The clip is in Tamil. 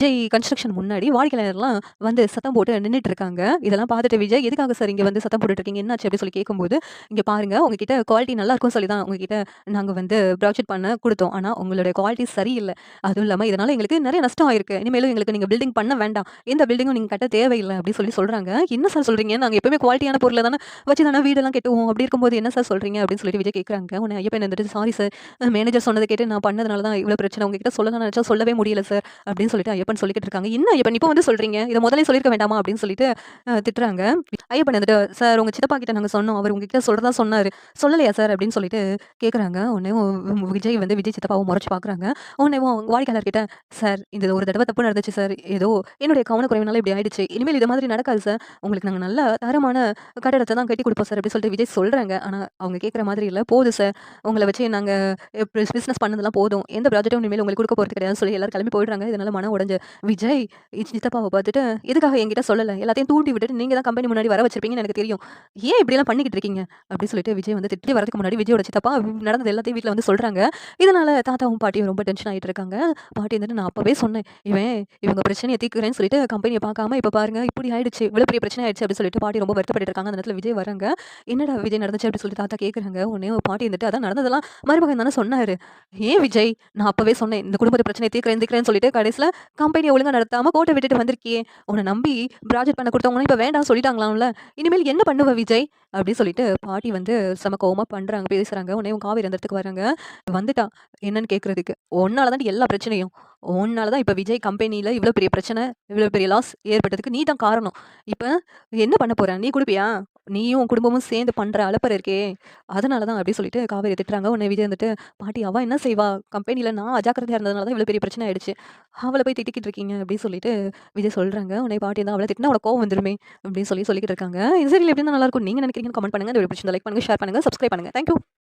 விஜய் கன்ஸ்ட்ரக்ஷன் முன்னாடி வாடிக்கையாளர்லாம் வந்து சத்தம் போட்டு நின்னுட்டு இருக்காங்க. இதெல்லாம் பார்த்துட்டு விஜய், "எதுக்காக சார் இங்க வந்து சத்தம் போட்டுட்டு இருக்கீங்க? என்னாச்சு?" அப்படி சொல்லி கேட்கும்போது, "இங்க பாருங்க, உங்ககிட்ட குவாலிட்டி நல்லா இருக்கும்னு சொல்லி தான் உங்ககிட்ட நாங்க வந்து ப்ராஜெக்ட் பண்ண குடுத்தோம். ஆனா உங்களுடைய குவாலிட்டி சரியில்ல. அதுவும் இல்லாம இதனால எங்களுக்கு நெறைய நஷ்டம் ஆயிருக்கு. இனிமேலும் எங்களுக்கு நீங்க பில்டிங் பண்ண வேண்டாம். எந்த பில்டிங்கும் நீங்க கட்ட தேவையில்ல." அப்படி சொல்லி சொல்றாங்க. "என்ன சார் சொல்றீங்க? நாங்க எப்பவுமே குவாலிட்டியான பொருள தானே வச்சு தானே வீடெல்லாம் கட்டுவோம். அப்படி இருக்கும்போது என்ன சார் சொல்றீங்க?" அப்படின்னு சொல்லிட்டு விஜய் கேட்கறாங்க. உடனே ஐயப்பன் வந்துட்டு, "சாரி சார். மேனேஜர் சொன்னத கேட்டு நான் பண்ணதுனால தான் இவ்வளோ பிரச்சனை. உங்ககிட்ட சொல்லலாம்னு நெனச்சா சொல்லவே முடியல சார்." அப்படின்னு சொல்லிட்டு ஐயப்பன் சொல்லிக்கிட்டு இருக்காங்க. "என்ன ஐயப்பன் இப்ப வந்து சொல்றீங்க? இத முதலே சொல்லியிருக்க வேண்டாமா?" அப்படின்னு சொல்லிட்டு திட்டுறாங்க. ஐயப்பன் வந்துட்டு, "சார் உங்க சித்தப்பா கிட்ட நாங்க சொன்னோம். அவர் உங்ககிட்ட சொல்றதா சொன்னாரு. சொல்லலையா சார்?" அப்படின்னு சொல்லிட்டு கேட்கறாங்க. உடனேவும் விஜய் வந்து விஜய் சித்தப்பாவ மொறச்சு பார்க்குறாங்க. உடனேவும் வாடிக்கையாளர்கிட்ட, "சார் இது ஒரு தடவ தப்பு நடந்துச்சு சார். ஏதோ என்னுடைய கவனக்குறைவுனால இப்படி ஆயிடுச்சு. இனிமேல் இது மாதிரி நடக்காது சார். உங்களுக்கு நாங்க நல்ல தரமான கட்டடத்த தான் கட்டிக் குடுப்போம் சார்." அப்படின்னு சொல்லிட்டு விஜய் சொல்றாங்க. ஆனா அவங்க கேட்கற மாதிரி இல்ல. "போதும் சார். உங்கள வச்சு நாங்க பிசினஸ் பண்ணதெல்லாம் போதும். எந்த ப்ராஜெக்டும் இனிமேல் உங்களுக்கு குடுக்க போறது கிடையாதுன்னு" சொல்லி எல்லாரும் கிளம்பி போயிடுறாங்க. இதனால மனம் உடைஞ்ச விஜய் சித்தப்பாவ பார்த்துட்டு, "எதுக்காக என்கிட்ட சொல்லல? எல்லாத்தையும் தூண்டி விட்டுட்டு நீங்க தான் கம்பெனி முன்னாடி வர வச்சிருப்பீங்கன்னு எனக்கு தெரியும். ஏன் இப்படிலாம் பண்ணிக்கிட்டு இருக்கீங்க?" அப்படின்னு சொல்லிட்டு விஜய் வந்து திட்டி வரதுக்கு முன்னாடி விஜயோட சித்தப்பா நடந்தது எல்லாத்தையும் வீட்ல வந்து சொல்றாங்க. இதனால தாத்தாவும் பாட்டியும் ரொம்ப டென்ஷன் ஆயிட்டு இருக்காங்க. பாட்டி வந்துட்டு, "நான் அப்பவே சொன்னேன். இவங்க பிரச்சனைய தீர்க்கிறேன்னு சொல்லிட்டு கம்பெனிய பார்க்காம இப்ப பாருங்க இப்படி ஆயிடுச்சு. இவ்வளவு பெரிய பிரச்சனை ஆயிடுச்சு." அப்படின்னு சொல்லிட்டு பாட்டி ரொம்ப வருத்தப்பட்டுட்டு இருக்காங்க. அந்த நேரத்துல விஜய் வராங்க. "என்னடா விஜய் நடந்துச்சு?" அப்படின்னு சொல்லிட்டு தாத்தா கேட்கறாங்க. உடனே பாட்டி வந்துட்டு, "அதான் நடந்ததெல்லாம் மருமகன் தானே சொன்னாரு." "ஏன் விஜய்? நான் அப்பவே சொன்னேன். இந்த குடும்பத்து பிரச்சனைய தீர்க்கிறேன்னு சொல்லிட்டு கடைசில கம்பெனிய ஒழுங்கா நடத்தாம கோட்ட விட்டுட்டு வந்திருக்கியே! உன்ன நம்பி ப்ராஜெக்ட் பண்ண குடுத்தவங்கலாம் இப்ப வேண்டான்னு சொல்லிட்டாங்களாம்ல. இனிமேல் என்ன பண்ணுவ விஜய்?" அப்டி சொல்லிட்டு பாட்டி வந்து செம கோவமா பேசுறாங்க. உடனே உன் காவேரி அந்த இடத்துக்கு வராங்க. வந்துட்டா என்னன்னு கேட்கறதுக்கு. "உன்னால தான்டி எல்லா பிரச்சனையும். உன்னால தான் இப்ப விஜய் கம்பெனில இவ்ளோ பெரிய பிரச்சனை, இவ்ளோ பெரிய லாஸ் ஏற்பட்டதுக்கு நீ தான் காரணம். இப்ப என்ன பண்ண போற? நீ குடுப்பியா? நீயும் உன் குடும்பமும் சேர்ந்து பண்ற அலப்பறை இருக்கே! அதனால தான்" அப்டி சொல்லிட்டு காவேரிய திட்டுறாங்க. உடனே விஜய் வந்துட்டு, "பாட்டி அவ என்ன செய்வா? கம்பெனில நான் அஜாக்கிரதையா இருந்ததுனால தான் இவ்ளோ பெரிய பிரச்சனை ஆயிடுச்சு. அவள போய் திட்டிக்கிட்டு இருக்கீங்க." அப்டின்னு சொல்லிட்டு விஜய் சொல்றாங்க. உடனே பாட்டி வந்து, "அவள திட்டினா உனக்கு கோவம் வந்துருமே!" அப்டின்னு சொல்லிக்கிட்டு இருக்காங்க. இந்த சீரியல் எப்படி இருந்தா நல்லாருக்கும் நீங்க நினைக்கிறீங்கன்னு கமெண்ட் பண்ணுங்க. இந்த வீடியோ பிடிச்சிருந்தா லைக் பண்ணுங்க, ஷேர் பண்ணுங்க, சப்ஸ்கிரைப் பண்ணுங்க. Thank you.